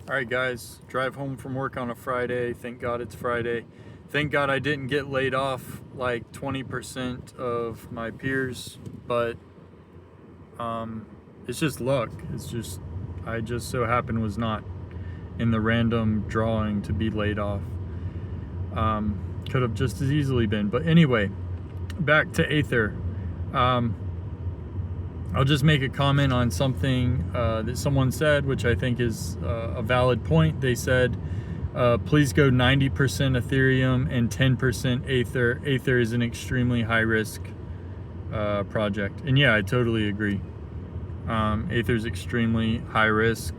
All right, guys, drive home from work on a Friday. Thank God it's Friday. Thank God I didn't get laid off like 20% of my peers, but it's just luck. I just so happened was not in the random drawing to be laid off. Could have just as easily been. But anyway, back to Aethir. I'll just make a comment on something that someone said, which I think is a valid point. They said, please go 90% Ethereum and 10% Aethir. Aethir is an extremely high risk project. And yeah, I totally agree. Aethir is extremely high risk.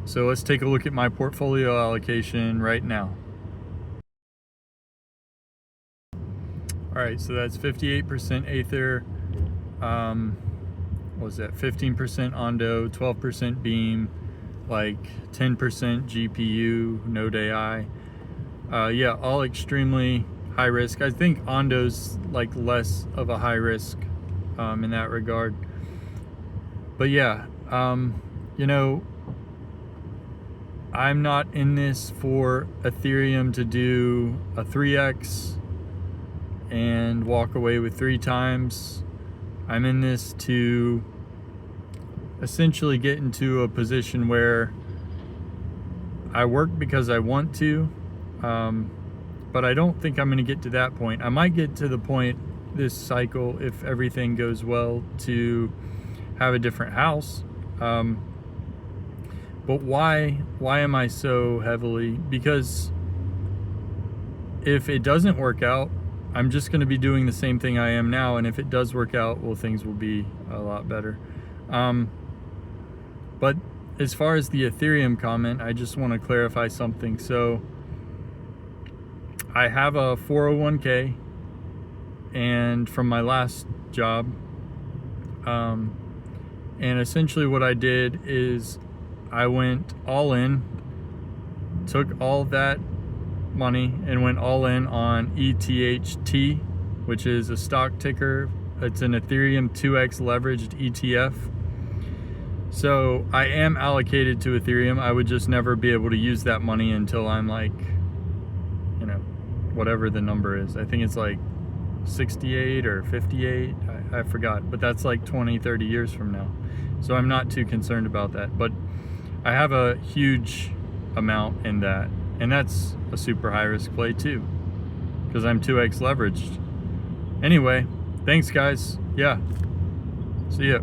So let's take a look at my portfolio allocation right now. All right, so that's 58% Aethir, what was that, 15% Ondo, 12% Beam, like 10% GPU, Node AI. Yeah, all extremely high risk. I think Ondo's like less of a high risk in that regard. But yeah, you know, I'm not in this for Ethereum to do a 3x and walk away with 3 times. I'm in this to essentially get into a position where I work because I want to, but I don't think I'm going to get to that point. I might get to the point this cycle, if everything goes well, to have a different house. But why am I so heavily? Because if it doesn't work out, I'm just going to be doing the same thing I am now, and if it does work out, well, things will be a lot better. But as far as the Ethereum comment, I just want to clarify something. So I have a 401k and from my last job, and essentially what I did is I went all in, took all that money and went all in on ETHT, which is a stock ticker. It's an Ethereum 2x leveraged ETF. So I am allocated to Ethereum. I would just never be able to use that money until I'm like, you know, whatever the number is. I think it's like 68 or 58. I forgot, but that's like 20, 30 years from now. So I'm not too concerned about that. But I have a huge amount in that. And that's a super high risk play too, because I'm 2x leveraged. Anyway, thanks guys. Yeah, see ya.